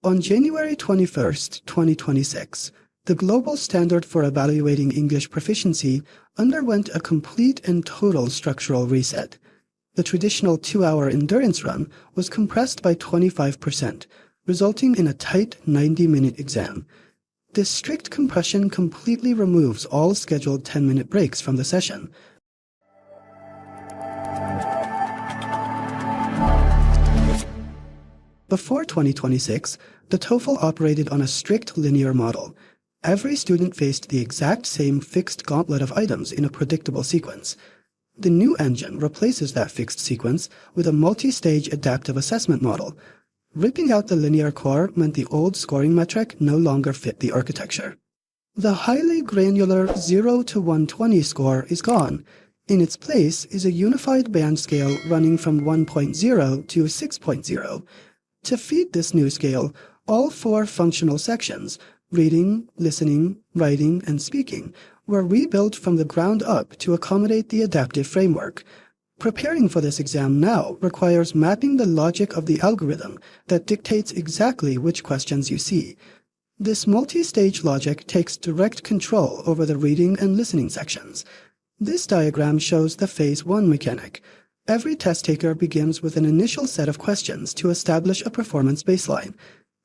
On January 21st, 2026, the global standard for evaluating English proficiency underwent a complete and total structural reset. The traditional 2-hour endurance run was compressed by 25%, resulting in a tight 90-minute exam. This strict compression completely removes all scheduled 10-minute breaks from the session. Before 2026, the TOEFL operated on a strict linear model. Every student faced the exact same fixed gauntlet of items in a predictable sequence. The new engine replaces that fixed sequence with a multi-stage adaptive assessment model. Ripping out the linear core meant the old scoring metric no longer fit the architecture. The highly granular 0 to 120 score is gone. In its place is a unified band scale running from 1.0 to 6.0. To feed this new scale, all 4 functional sections, reading, listening, writing, and speaking, were rebuilt from the ground up to accommodate the adaptive framework. Preparing for this exam now requires mapping the logic of the algorithm that dictates exactly which questions you see. This multi-stage logic takes direct control over the reading and listening sections. This diagram shows the Phase 1 mechanic. Every test taker begins with an initial set of questions to establish a performance baseline.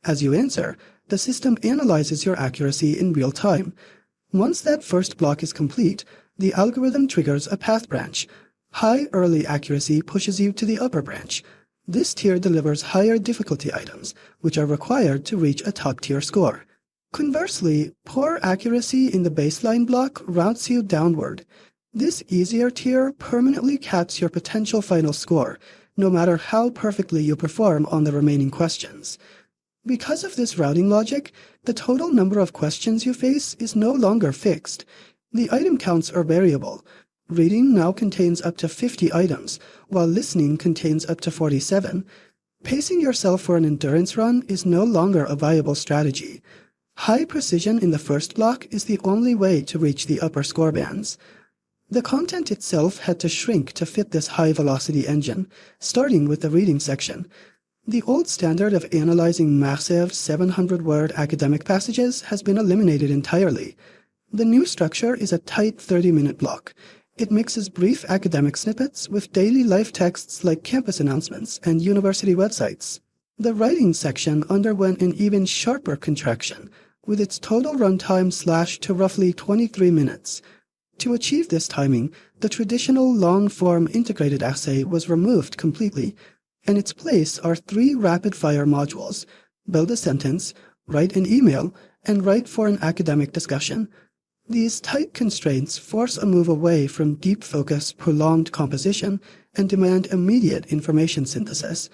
As you answer, the system analyzes your accuracy in real time. Once that first block is complete, the algorithm triggers a path branch. High early accuracy pushes you to the upper branch. This tier delivers higher difficulty items, which are required to reach a top-tier score. Conversely, poor accuracy in the baseline block routes you downward. This easier tier permanently caps your potential final score, no matter how perfectly you perform on the remaining questions. Because of this routing logic, the total number of questions you face is no longer fixed. The item counts are variable. Reading now contains up to 50 items, while listening contains up to 47. Pacing yourself for an endurance run is no longer a viable strategy. High precision in the first block is the only way to reach the upper score bands. The content itself had to shrink to fit this high-velocity engine, starting with the reading section. The old standard of analyzing massive 700-word academic passages has been eliminated entirely. The new structure is a tight 30-minute block. It mixes brief academic snippets with daily life texts like campus announcements and university websites. The writing section underwent an even sharper contraction, with its total runtime slashed to roughly 23 minutes. To achieve this timing, the traditional long-form integrated essay was removed completely. In its place are 3 rapid-fire modules: build a sentence, write an email, and write for an academic discussion. These tight constraints force a move away from deep focus, prolonged composition, and demand immediate information synthesis.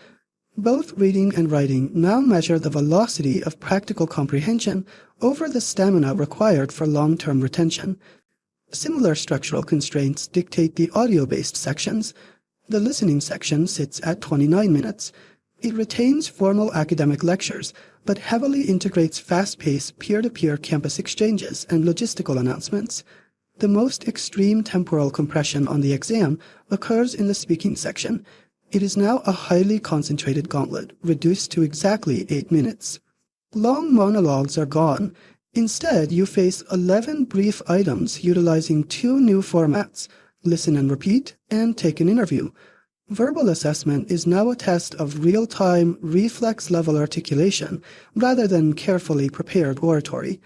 Both reading and writing now measure the velocity of practical comprehension over the stamina required for long-term retention. Similar structural constraints dictate the audio-based sections. The listening section sits at 29 minutes. It retains formal academic lectures, but heavily integrates fast-paced peer-to-peer campus exchanges and logistical announcements. The most extreme temporal compression on the exam occurs in the speaking section. It is now a highly concentrated gauntlet, reduced to exactly 8 minutes. Long monologues are gone. Instead, you face 11 brief items utilizing 2 new formats: listen and repeat, and take an interview. Verbal assessment is now a test of real-time, reflex-level articulation rather than carefully prepared oratory.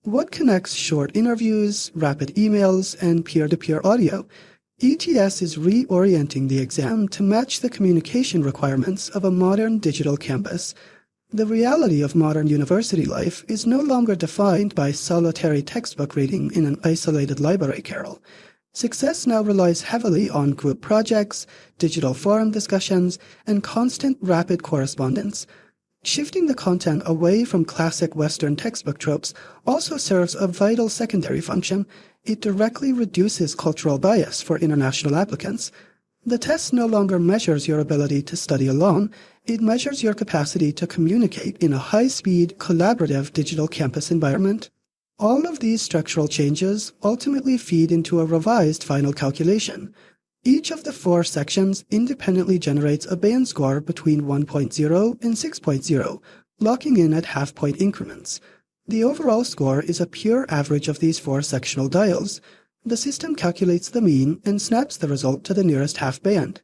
What connects short interviews, rapid emails, and peer-to-peer audio? ETS is reorienting the exam to match the communication requirements of a modern digital campus. The reality of modern university life is no longer defined by solitary textbook reading in an isolated library carrel. Success now relies heavily on group projects, digital forum discussions, and constant rapid correspondence. Shifting the content away from classic Western textbook tropes also serves a vital secondary function. It directly reduces cultural bias for international applicants. The test no longer measures your ability to study alone. It measures your capacity to communicate in a high-speed, collaborative digital campus environment. All of these structural changes ultimately feed into a revised final calculation. Each of the 4 sections independently generates a band score between 1.0 and 6.0, locking in at half-point increments. The overall score is a pure average of these 4 sectional dials. The system calculates the mean and snaps the result to the nearest half band.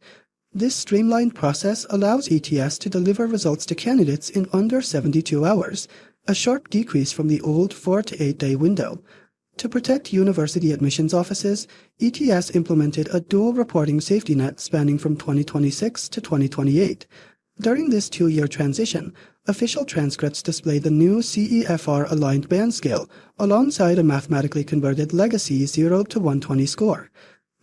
This streamlined process allows ETS to deliver results to candidates in under 72 hours, a sharp decrease from the old 4 to 8 day window. To protect university admissions offices, ETS implemented a dual reporting safety net spanning from 2026 to 2028. During this 2-year transition, official transcripts display the new CEFR aligned band scale alongside a mathematically converted legacy 0 to 120 score.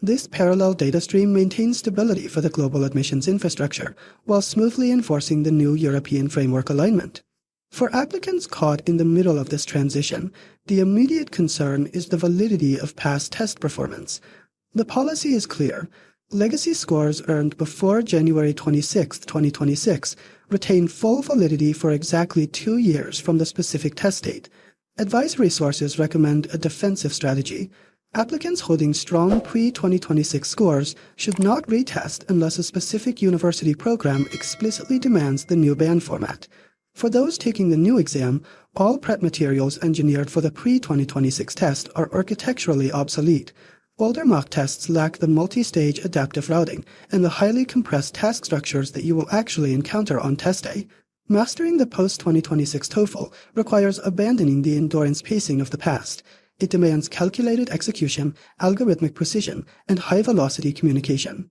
This parallel data stream maintains stability for the global admissions infrastructure while smoothly enforcing the new European framework alignment. For applicants caught in the middle of this transition, the immediate concern is the validity of past test performance. The policy is clear. Legacy scores earned before January 26, 2026 retain full validity for exactly 2 years from the specific test date. Advisory sources recommend a defensive strategy. Applicants holding strong pre-2026 scores should not retest unless a specific university program explicitly demands the new band format. For those taking the new exam, all prep materials engineered for the pre-2026 test are architecturally obsolete. Older mock tests lack the multi-stage adaptive routing and the highly compressed task structures that you will actually encounter on test day. Mastering the post-2026 TOEFL requires abandoning the endurance pacing of the past. It demands calculated execution, algorithmic precision, and high-velocity communication.